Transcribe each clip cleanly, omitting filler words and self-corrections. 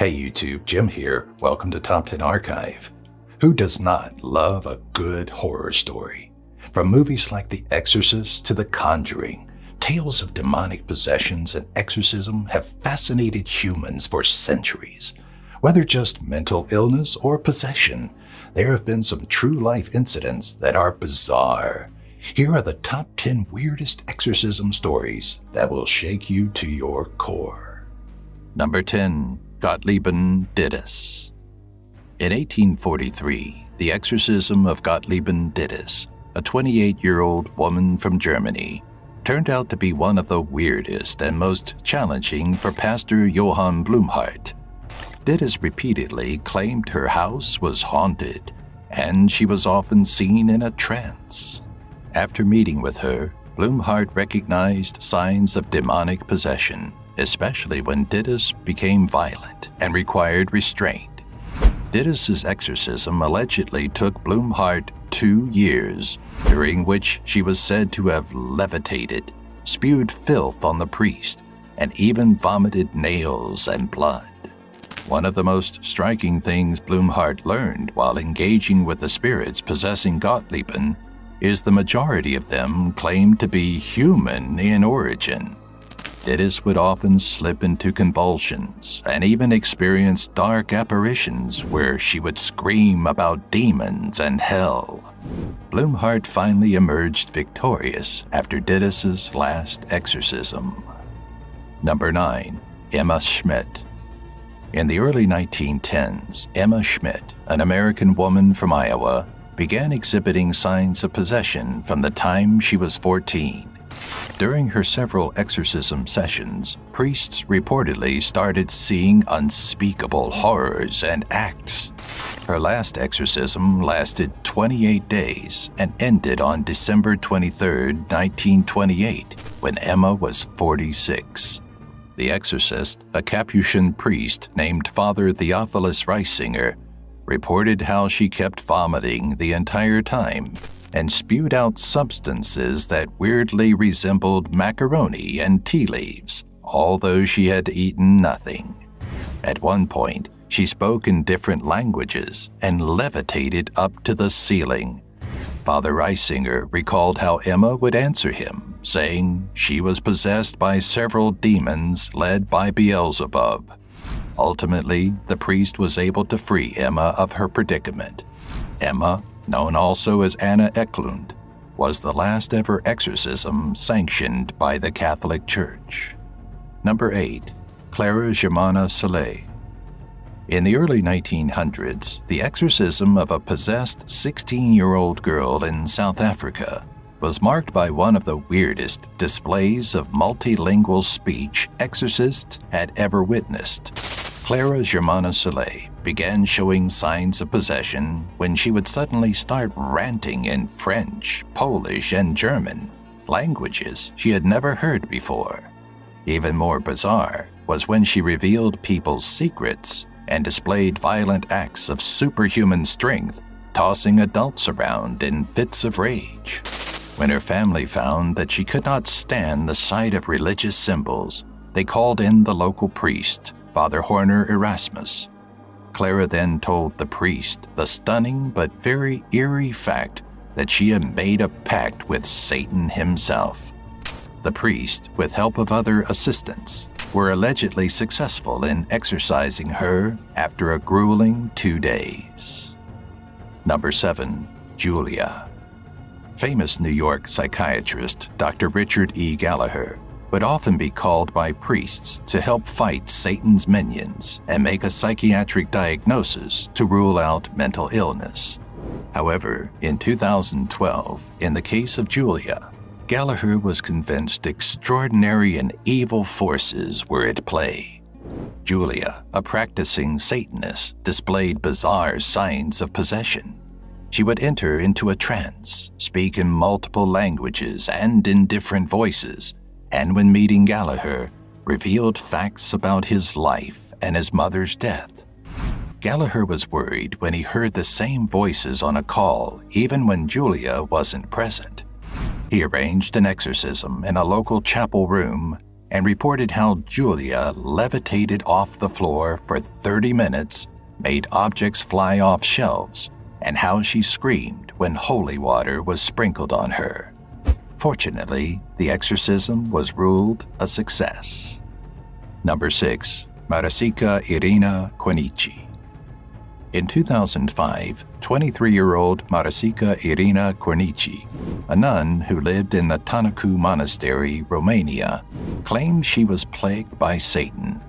Hey YouTube, Jim here. Welcome to Top 10 Archive. Who does not love a good horror story? From movies like The Exorcist to The Conjuring, tales of demonic possessions and exorcism have fascinated humans for centuries. Whether just mental illness or possession, there have been some true-life incidents that are bizarre. Here are the top 10 weirdest exorcism stories that will shake you to your core. Number 10. Gottlieben Dittus. In 1843, the exorcism of Gottlieben Dittus, a 28-year-old woman from Germany, turned out to be one of the weirdest and most challenging for Pastor Johann Blumhardt. Dittus repeatedly claimed her house was haunted, and she was often seen in a trance. After meeting with her, Blumhardt recognized signs of demonic possession, especially when Dittus became violent and required restraint. Dittus's exorcism allegedly took Blumhardt 2 years, during which she was said to have levitated, spewed filth on the priest, and even vomited nails and blood. One of the most striking things Blumhardt learned while engaging with the spirits possessing Gottlieben is the majority of them claimed to be human in origin. Dittus would often slip into convulsions and even experience dark apparitions where she would scream about demons and hell. Blumhardt finally emerged victorious after Dittus's last exorcism. Number 9. Emma Schmidt. In the early 1910s, Emma Schmidt, an American woman from Iowa, began exhibiting signs of possession from the time she was 14. During her several exorcism sessions, priests reportedly started seeing unspeakable horrors and acts. Her last exorcism lasted 28 days and ended on December 23, 1928, when Emma was 46. The exorcist, a Capuchin priest named Father Theophilus Reisinger, reported how she kept vomiting the entire time and spewed out substances that weirdly resembled macaroni and tea leaves, although she had eaten nothing. At one point, she spoke in different languages and levitated up to the ceiling. Father Reisinger recalled how Emma would answer him, saying she was possessed by several demons led by Beelzebub. Ultimately, the priest was able to free Emma of her predicament. Emma, known also as Anna Eklund, was the last ever exorcism sanctioned by the Catholic Church. Number 8. Clara Germana Soleil. In the early 1900s, the exorcism of a possessed 16-year-old girl in South Africa was marked by one of the weirdest displays of multilingual speech exorcists had ever witnessed. Clara Germana Soleil began showing signs of possession when she would suddenly start ranting in French, Polish, and German, languages she had never heard before. Even more bizarre was when she revealed people's secrets and displayed violent acts of superhuman strength, tossing adults around in fits of rage. When her family found that she could not stand the sight of religious symbols, they called in the local priest, Father Horner Erasmus. Clara then told the priest the stunning but very eerie fact that she had made a pact with Satan himself. The priest, with help of other assistants, were allegedly successful in exorcising her after a grueling 2 days. Number 7. Julia. Famous New York psychiatrist Dr. Richard E. Gallagher would often be called by priests to help fight Satan's minions and make a psychiatric diagnosis to rule out mental illness. However, in 2012, in the case of Julia, Gallagher was convinced extraordinary and evil forces were at play. Julia, a practicing Satanist, displayed bizarre signs of possession. She would enter into a trance, speak in multiple languages and in different voices, and when meeting Gallagher, revealed facts about his life and his mother's death. Gallagher was worried when he heard the same voices on a call, even when Julia wasn't present. He arranged an exorcism in a local chapel room, and reported how Julia levitated off the floor for 30 minutes, made objects fly off shelves, and how she screamed when holy water was sprinkled on her. Fortunately, the exorcism was ruled a success. Number 6. Marasica Irina Quinici. In 2005, 23-year-old Marasica Irina Quinici, a nun who lived in the Tanacu Monastery, Romania, claimed she was plagued by Satan.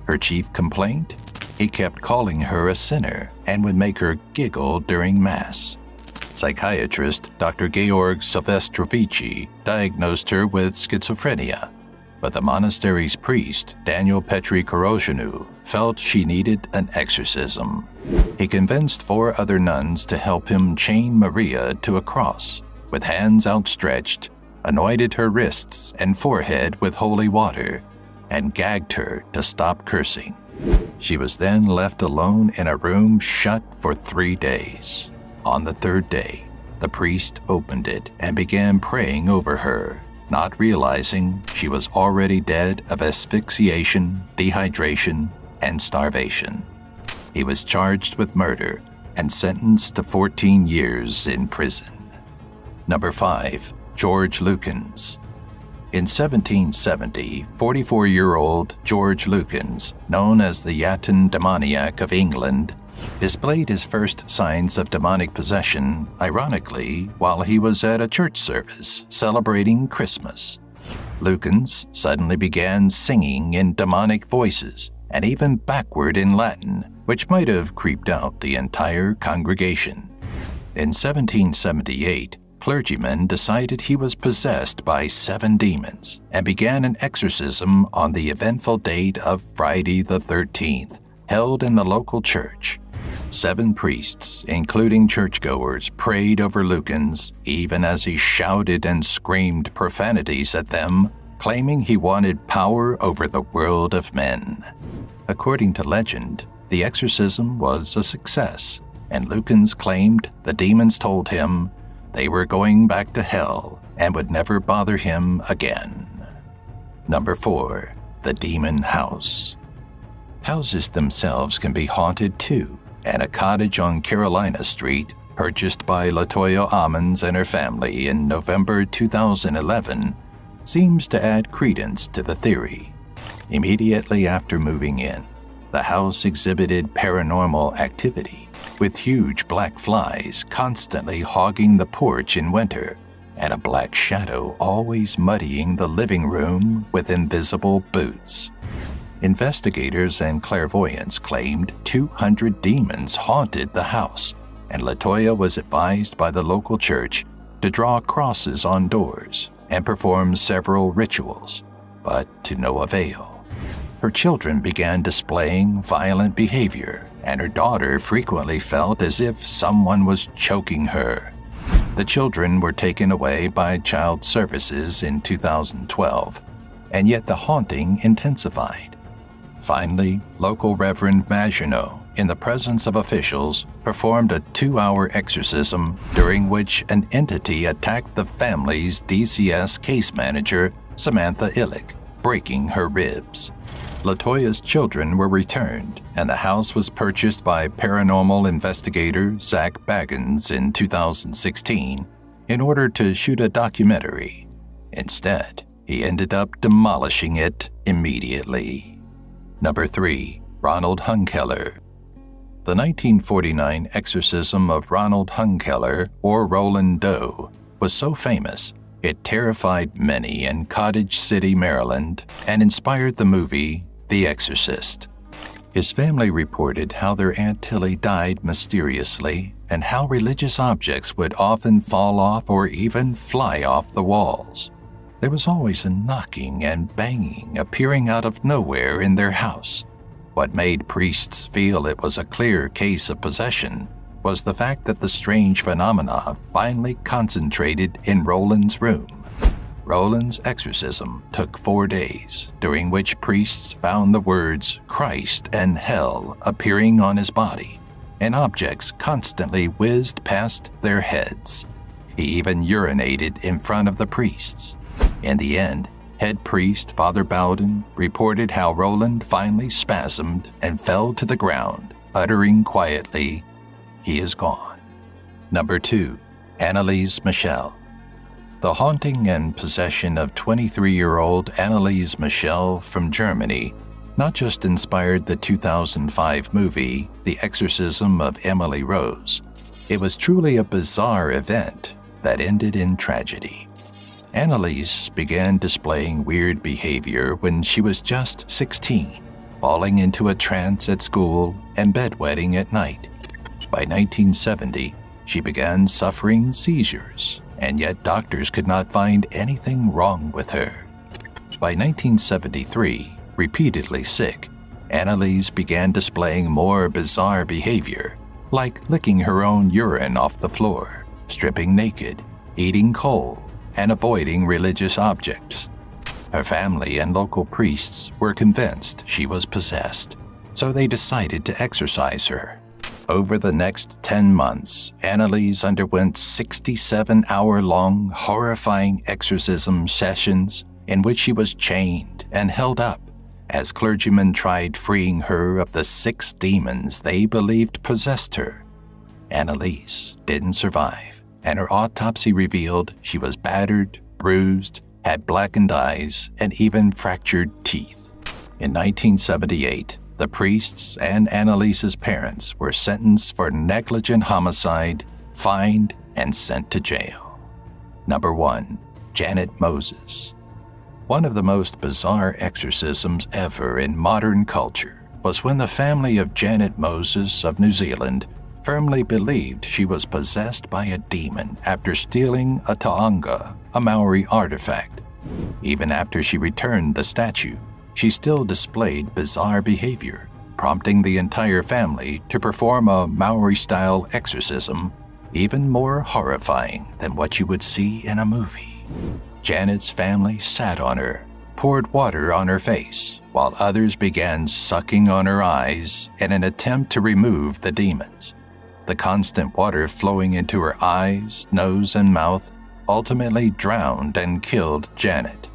Her chief complaint? He kept calling her a sinner and would make her giggle during Mass. Psychiatrist Dr. Georg Silvestrovici diagnosed her with schizophrenia, but the monastery's priest, Daniel Petri Korozhenu, felt she needed an exorcism. He convinced 4 other nuns to help him chain Maria to a cross, with hands outstretched, anointed her wrists and forehead with holy water, and gagged her to stop cursing. She was then left alone in a room shut for 3 days. On the 3rd day, the priest opened it and began praying over her, not realizing she was already dead of asphyxiation, dehydration, and starvation. He was charged with murder and sentenced to 14 years in prison. Number 5. George Lukens. In 1770, 44-year-old George Lukens, known as the Yatton demoniac of England, displayed his first signs of demonic possession, ironically, while he was at a church service celebrating Christmas. Lukens suddenly began singing in demonic voices and even backward in Latin, which might have creeped out the entire congregation. In 1778, clergymen decided he was possessed by 7 demons and began an exorcism on the eventful date of Friday the 13th, held in the local church. 7 priests, including churchgoers, prayed over Lukens, even as he shouted and screamed profanities at them, claiming he wanted power over the world of men. According to legend, the exorcism was a success, and Lukens claimed the demons told him they were going back to hell and would never bother him again. Number 4. The Demon House. Houses themselves can be haunted too, and a cottage on Carolina Street, purchased by LaToya Ammons and her family in November 2011, seems to add credence to the theory. Immediately after moving in, the house exhibited paranormal activity, with huge black flies constantly hogging the porch in winter, and a black shadow always muddying the living room with invisible boots. Investigators and clairvoyants claimed 200 demons haunted the house, and LaToya was advised by the local church to draw crosses on doors and perform several rituals, but to no avail. Her children began displaying violent behavior, and her daughter frequently felt as if someone was choking her. The children were taken away by Child Services in 2012, and yet the haunting intensified. Finally, local Reverend Maginot, in the presence of officials, performed a 2-hour exorcism during which an entity attacked the family's DCS case manager, Samantha Illick, breaking her ribs. LaToya's children were returned, and the house was purchased by paranormal investigator Zach Baggins in 2016 in order to shoot a documentary. Instead, he ended up demolishing it immediately. Number 3. Ronald Hunkeler. The 1949 exorcism of Ronald Hunkeler, or Roland Doe, was so famous it terrified many in Cottage City, Maryland, and inspired the movie The Exorcist. His family reported how their Aunt Tilly died mysteriously and how religious objects would often fall off or even fly off the walls. There was always a knocking and banging appearing out of nowhere in their house. What made priests feel it was a clear case of possession was the fact that the strange phenomena finally concentrated in Roland's room. Roland's exorcism took 4 days, during which priests found the words Christ and hell appearing on his body, and objects constantly whizzed past their heads. He even urinated in front of the priests. In the end, Head priest Father Bowden reported how Roland finally spasmed and fell to the ground, uttering quietly, "He is gone." Number 2. Anneliese Michel. The haunting and possession of 23-year-old Anneliese Michel from Germany not just inspired the 2005 movie The Exorcism of Emily Rose, it was truly a bizarre event that ended in tragedy. Anneliese began displaying weird behavior when she was just 16, falling into a trance at school and bedwetting at night. By 1970, she began suffering seizures, and yet doctors could not find anything wrong with her. By 1973, repeatedly sick, Anneliese began displaying more bizarre behavior, like licking her own urine off the floor, stripping naked, eating coal, and avoiding religious objects. Her family and local priests were convinced she was possessed, so they decided to exorcise her. Over the next 10 months, Anneliese underwent 67-hour-long horrifying exorcism sessions in which she was chained and held up as clergymen tried freeing her of the 6 demons they believed possessed her. Anneliese didn't survive, and her autopsy revealed she was battered, bruised, had blackened eyes, and even fractured teeth. In 1978, the priests and Anneliese's parents were sentenced for negligent homicide, fined, and sent to jail. Number 1. Janet Moses. One of the most bizarre exorcisms ever in modern culture was when the family of Janet Moses of New Zealand firmly believed she was possessed by a demon after stealing a taonga, a Maori artifact. Even after she returned the statue, she still displayed bizarre behavior, prompting the entire family to perform a Maori-style exorcism, even more horrifying than what you would see in a movie. Janet's family sat on her, poured water on her face, while others began sucking on her eyes in an attempt to remove the demons. The constant water flowing into her eyes, nose, and mouth ultimately drowned and killed Janet.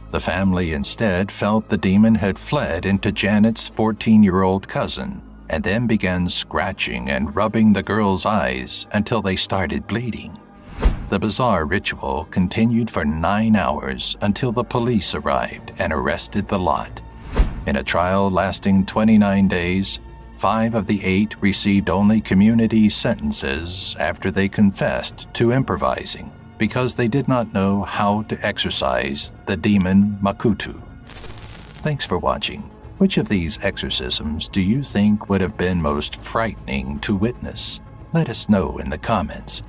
The family instead felt the demon had fled into Janet's 14-year-old cousin and then began scratching and rubbing the girl's eyes until they started bleeding. The bizarre ritual continued for 9 hours until the police arrived and arrested the lot. In a trial lasting 29 days, 5 of the 8 received only community sentences after they confessed to improvising because they did not know how to exorcise the demon Makutu. Thanks for watching. Which of these exorcisms do you think would have been most frightening to witness? Let us know in the comments.